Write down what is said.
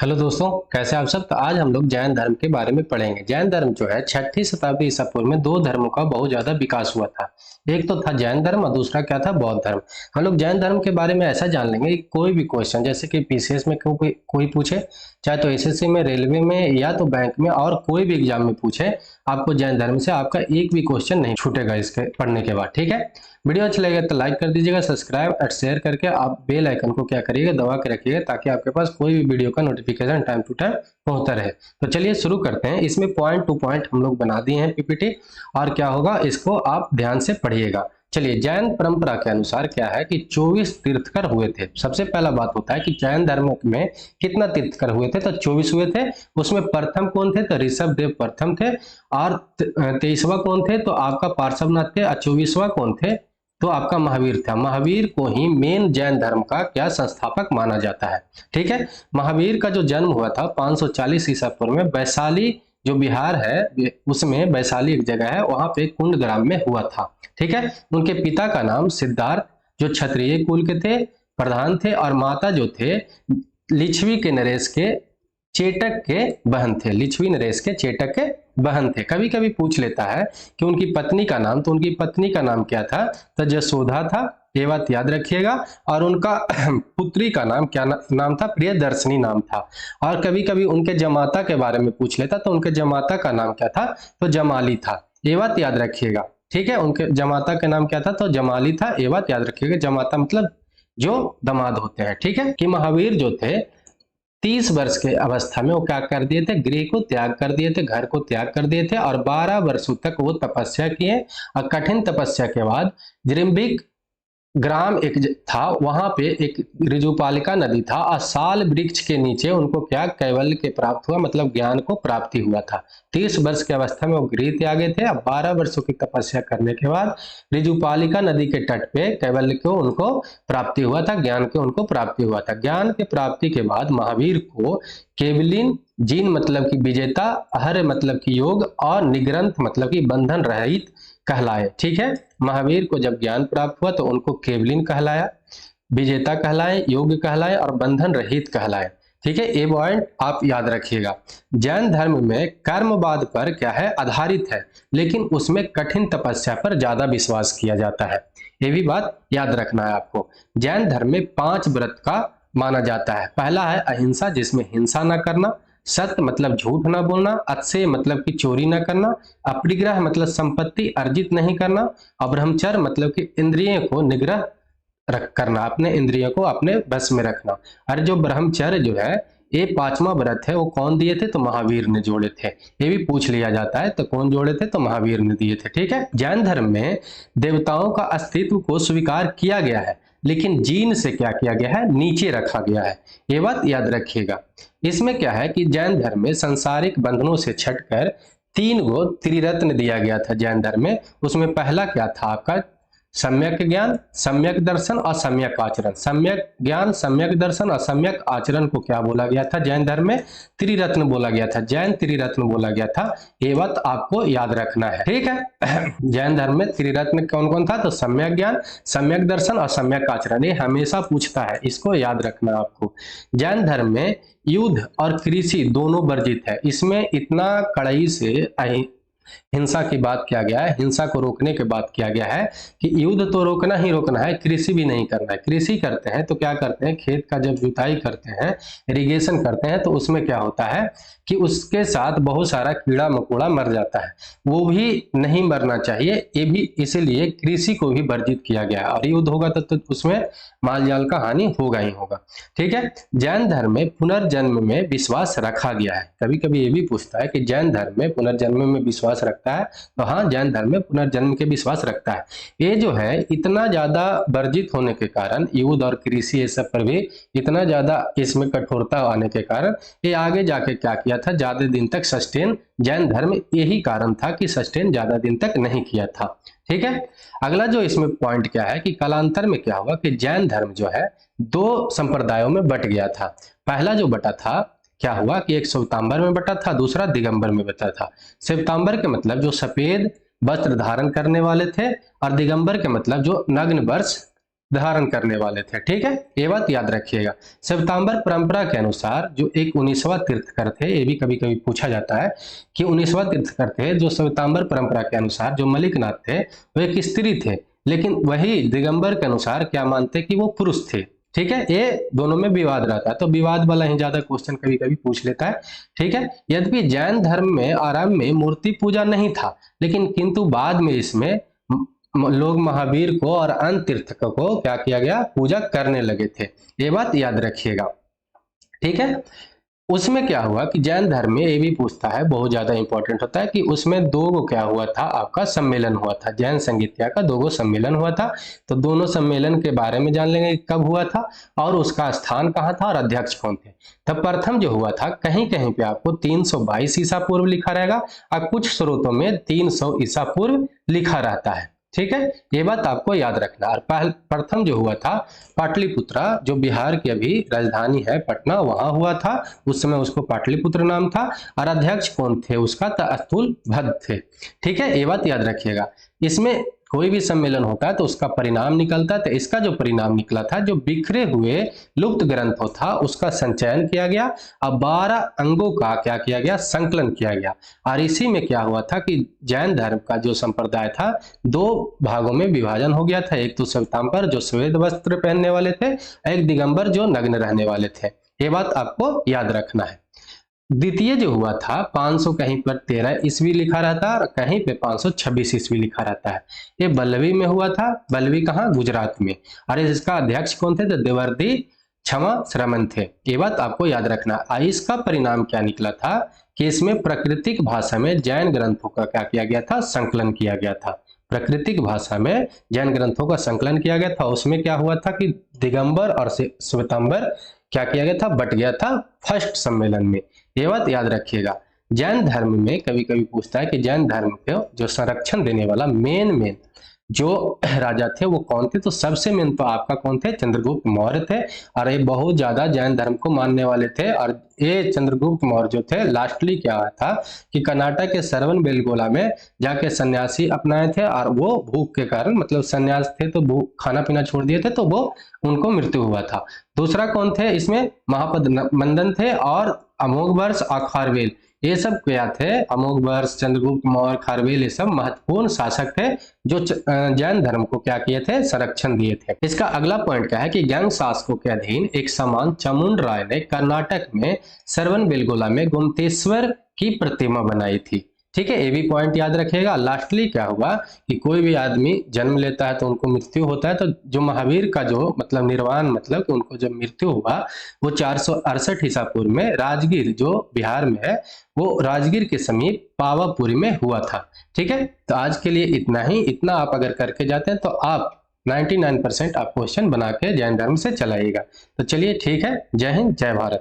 Hello दोस्तों, कैसे आप सब। तो आज हम लोग जैन धर्म के बारे में पढ़ेंगे। जैन धर्म जो है 6ठी शताब्दी ईसा पूर्व में दो धर्मों का बहुत ज्यादा विकास हुआ था। एक तो था जैन धर्म और दूसरा क्या था, बौद्ध धर्म। हम लोग जैन धर्म के बारे में ऐसा जान लेंगे कि कोई भी क्वेश्चन जैसे कि पीसीएस में कोई पूछे, चाहे तो एसएससी में, रेलवे में या तो बैंक में और कोई भी एग्जाम में पूछे, आपको जैन धर्म से आपका एक भी क्वेश्चन नहीं छूटेगा इसके पढ़ने के बाद। ठीक है, वीडियो अच्छा लगेगा तो लाइक कर दीजिएगा, सब्सक्राइब और शेयर करके आप बेल आइकन को क्या करिएगा, दबा के रखिएगा, ताकि आपके पास कोई भी वीडियो का नोटिफिकेशन टाइम टू टाइम पहुंचता रहे। तो चलिए शुरू करते हैं। इसमें पॉइंट टू पॉइंट हम लोग बना दिए हैं पीपीटी, और क्या होगा इसको आप ध्यान से पढ़िएगा। चलिए, जैन परंपरा के अनुसार क्या है कि 24 तीर्थकर हुए थे। सबसे पहला बात होता है कि जैन धर्म में कितना तीर्थकर हुए थे, तो 24 हुए थे। उसमें प्रथम कौन थे, तो ऋषभ देव प्रथम थे। और 23वां कौन थे, तो आपका पार्श्वनाथ थे। और 24वां कौन थे, तो आपका महावीर था। महावीर को ही मेन जैन धर्म का क्या संस्थापक माना जाता है। ठीक है, महावीर का जो जन्म हुआ था 540 ईसा पूर्व में वैशाली जो बिहार है उसमें वैशाली एक जगह है, वहां पे कुंड ग्राम में हुआ था। ठीक है, उनके पिता का नाम सिद्धार्थ जो क्षत्रिय कुल के थे, प्रधान थे, और माता जो थे लिच्छवी के नरेश के चेटक के बहन थे। लिच्छवी नरेश के चेटक के बहन थे। कभी कभी पूछ लेता है कि उनकी पत्नी का नाम, तो उनकी पत्नी का नाम क्या था, तो यशोदा था। ये बात याद रखिएगा। और उनका पुत्री का नाम क्या नाम था, प्रियदर्शनी नाम था। और कभी कभी उनके जमाता के बारे में पूछ लेता, तो उनके जमाता का नाम क्या था, तो जमाली था। ये बात याद रखिएगा। ठीक है, उनके जमाता का नाम क्या था, तो जमाली था। ये बात याद रखिएगा। जमाता मतलब जो दामाद होते हैं। ठीक है, कि महावीर जो थे 30 वर्ष के अवस्था में वो क्या कर दिए थे, गृह को त्याग कर दिए थे, घर को त्याग कर दिए थे, और 12 वर्षों तक वो तपस्या किए। और कठिन तपस्या के बाद जृंभिक ग्राम एक था, वहां पे एक ऋजुपालिका नदी था, और साल वृक्ष के नीचे उनको क्या कैवल्य के प्राप्त हुआ, मतलब ज्ञान को प्राप्ति हुआ था। 30 वर्ष की अवस्था में वो गृह त्यागे थे। अब 12 वर्षों की तपस्या करने के बाद ऋजुपालिका नदी के तट पे कैवल्य को उनको प्राप्ति हुआ था, ज्ञान के उनको प्राप्ति हुआ था। ज्ञान के प्राप्ति के बाद महावीर को केवलिन, जीन मतलब की विजेता, हर मतलब की योग, और निग्रंथ मतलब की बंधन रहित कहलाए। ठीक है, महावीर को जब ज्ञान प्राप्त हुआ तो उनको केवलिन कहलाया, विजेता कहलाए, योग्य कहलाए, और बंधन रहित कहलाए। ठीक है, ये पॉइंट आप याद रखिएगा। जैन धर्म में कर्मवाद पर क्या है, आधारित है, लेकिन उसमें कठिन तपस्या पर ज्यादा विश्वास किया जाता है। ये भी बात याद रखना है आपको। जैन धर्म में 5 व्रत का माना जाता है। पहला है अहिंसा, जिसमें हिंसा न करना। सत्य मतलब झूठ ना बोलना। अच्छे मतलब कि चोरी ना करना। अपरिग्रह मतलब संपत्ति अर्जित नहीं करना। और ब्रह्मचर्य मतलब कि इंद्रियों को निग्रह रख करना, अपने इंद्रियों को अपने बस में रखना। और जो ब्रह्मचर्य जो है, ये 5वां व्रत है, वो कौन दिए थे, तो महावीर ने जोड़े थे। ये भी पूछ लिया जाता है, तो कौन जोड़े थे, तो महावीर ने दिए थे। ठीक है, जैन धर्म में देवताओं का अस्तित्व को स्वीकार किया गया है, लेकिन जीन से क्या किया गया है, नीचे रखा गया है। ये बात याद रखिएगा। इसमें क्या है कि जैन धर्म में सांसारिक बंधनों से छटकर 3 गो त्रिरत्न दिया गया था जैन धर्म में। उसमें पहला क्या था आपका, सम्यक ज्ञान, सम्यक दर्शन और सम्यक आचरण। सम्यक ज्ञान, सम्यक दर्शन और सम्यक आचरण को क्या बोला गया था, जैन धर्म में त्रिरत्न बोला गया था, जैन त्रिरत्न बोला गया था। ये बात आपको याद रखना है। ठीक है, जैन धर्म में त्रिरत्न कौन कौन था, तो सम्यक ज्ञान, सम्यक दर्शन और सम्यक आचरण। ये हमेशा पूछता है, इसको याद रखना आपको। जैन धर्म में युद्ध और कृषि दोनों वर्जित है। इसमें इतना कड़ाई से हिंसा की बात किया गया है, हिंसा को रोकने के बाद किया गया है कि युद्ध तो रोकना ही रोकना है, कृषि भी नहीं करना है। कृषि करते हैं तो क्या करते हैं, खेत का जब जुताई करते हैं, इरिगेशन करते हैं, तो उसमें क्या होता है कि उसके साथ बहुत सारा कीड़ा मकोड़ा मर जाता है, वो भी नहीं मरना चाहिए। ये भी इसीलिए कृषि को भी वर्जित किया गया है। और युद्ध होगा तो उसमें माल जाल का हानि होगा ही होगा। ठीक है, जैन धर्म में पुनर्जन्म में विश्वास रखा गया है। कभी कभी ये भी पूछता है कि जैन धर्म में पुनर्जन्म में विश्वास रखता है, तो हाँ, जैन धर्म में पुनर्जन्म के विश्वास रखता है। ये जो है इतना ज्यादा वर्जित होने के कारण, युद्ध और कृषि ये सब पर भी इतना ज्यादा इसमें कठोरता आने के कारण ये आगे जाके क्या किया था, ज्यादा दिन तक सस्टेन, जैन धर्म यही कारण था कि सस्टेन ज्यादा दिन तक नहीं किया था। ठीक है, अगला जो इसमें पॉइंट क्या है कि कालांतर में क्या हुआ कि जैन धर्म जो है 2 संप्रदायों में बट गया था। पहला जो बटा था, क्या हुआ कि एक श्वेतांबर में बटा था, दूसरा दिगंबर में बटा था। श्वेतांबर के मतलब जो सफेद वस्त्र धारण करने वाले थे, और दिगंबर के मतलब जो नग्न वर्ष धारण करने वाले थे। ठीक है, ये बात याद रखिएगा। श्वेतांबर परंपरा के अनुसार जो एक 19वां तीर्थकर थे, ये भी कभी कभी पूछा जाता है कि 19वां तीर्थकर थे जो श्वेतांबर परंपरा के अनुसार जो मलिकनाथ थे वो एक स्त्री थे, लेकिन वही दिगंबर के अनुसार क्या मानते कि वो पुरुष थे। ठीक है, ये दोनों में विवाद रहता है, तो विवाद वाला ही ज्यादा क्वेश्चन कभी कभी पूछ लेता है। ठीक है, यद्यपि जैन धर्म में आरंभ में मूर्ति पूजा नहीं था, लेकिन किंतु बाद में इसमें लोग महावीर को और अन्य तीर्थकों को क्या किया गया, पूजा करने लगे थे। ये बात याद रखिएगा। ठीक है, उसमें क्या हुआ कि जैन धर्म में ये भी पूछता है, बहुत ज्यादा इंपॉर्टेंट होता है कि उसमें दो गो क्या हुआ था, आपका सम्मेलन हुआ था, जैन संगीतिया का दो गो सम्मेलन हुआ था। तो दोनों सम्मेलन के बारे में जान लेंगे कब हुआ था और उसका स्थान कहाँ था और अध्यक्ष कौन थे। तब प्रथम जो हुआ था, कहीं कहीं पे आपको 322 ईसा पूर्व लिखा रहेगा और कुछ स्रोतों में 300 ईसा पूर्व लिखा रहता है। ठीक है, ये बात आपको याद रखना। और प्रथम जो हुआ था पाटलिपुत्रा, जो बिहार की अभी राजधानी है पटना, वहां हुआ था। उस समय उसको पाटलिपुत्र नाम था और अध्यक्ष कौन थे उसका, तो अतुल भद्द थे। ठीक है, ये बात याद रखिएगा। इसमें कोई भी सम्मेलन होता है तो उसका परिणाम निकलता है, तो इसका जो परिणाम निकला था, जो बिखरे हुए लुप्त ग्रंथों था उसका संचयन किया गया और 12 अंगों का क्या किया गया, संकलन किया गया। और इसी में क्या हुआ था कि जैन धर्म का जो संप्रदाय था दो भागों में विभाजन हो गया था। एक तो श्वेतांबर जो श्वेत वस्त्र पहनने वाले थे, एक दिगंबर जो नग्न रहने वाले थे। ये बात आपको याद रखना है। द्वितीय जो हुआ था 500 कहीं पर 13 ईस्वी लिखा रहता है और कहीं पे 526 ईस्वी लिखा रहता है। ये बल्लवी में हुआ था। बल्लवी कहाँ, गुजरात में। और इसका अध्यक्ष कौन थे, तो देवर्दी क्षमा श्रमण थे। ये बात आपको याद रखना। इसका परिणाम क्या निकला था कि इसमें प्राकृतिक भाषा में जैन ग्रंथों का क्या किया गया था, संकलन किया गया था। प्राकृतिक भाषा में जैन ग्रंथों का संकलन किया गया था। उसमें क्या हुआ था कि दिगंबर और श्वेतांबर क्या किया गया था, बट गया था फर्स्ट सम्मेलन में। ये बात याद रखिएगा। जैन धर्म में कभी कभी पूछता है कि जैन धर्म को जो संरक्षण देने वाला मेन जो राजा थे वो कौन थे, तो सबसे मेन तो आपका कौन थे, चंद्रगुप्त मौर्य थे। और ये बहुत ज्यादा जैन धर्म को मानने वाले थे। और ये चंद्रगुप्त मौर्य जो थे, लास्टली क्या था कि कर्नाटक के श्रवण बेलगोला में जाके सन्यासी अपनाए थे और वो भूख के कारण, मतलब सन्यास थे तो भूख, खाना पीना छोड़ दिए थे, तो वो उनको मृत्यु हुआ था। दूसरा कौन थे इसमें, महापद मंदन थे और अमोघवर्ष और खारवेल। ये सब क्या थे, अमोघवर्ष, चंद्रगुप्त मौर्य, खारवेल, ये सब महत्वपूर्ण शासक थे जो जैन धर्म को क्या किए थे, संरक्षण दिए थे। इसका अगला पॉइंट क्या है कि गैंग शासकों के अधीन एक समान चामुंड राय ने कर्नाटक में श्रवण बेलगोला में गोमतेश्वर की प्रतिमा बनाई थी। ठीक है, ये भी पॉइंट याद रखिएगा। लास्टली क्या हुआ कि कोई भी आदमी जन्म लेता है तो उनको मृत्यु होता है, तो जो महावीर का जो मतलब निर्वाण, मतलब कि उनको जब मृत्यु हुआ वो 468 ईसा पूर्व में राजगीर जो बिहार में है, वो राजगीर के समीप पावापुरी में हुआ था। ठीक है, तो आज के लिए इतना ही। इतना आप अगर करके जाते हैं तो आप 99% आप क्वेश्चन बना के जैन धर्म से चलाइएगा। तो चलिए ठीक है, जय हिंद, जय भारत।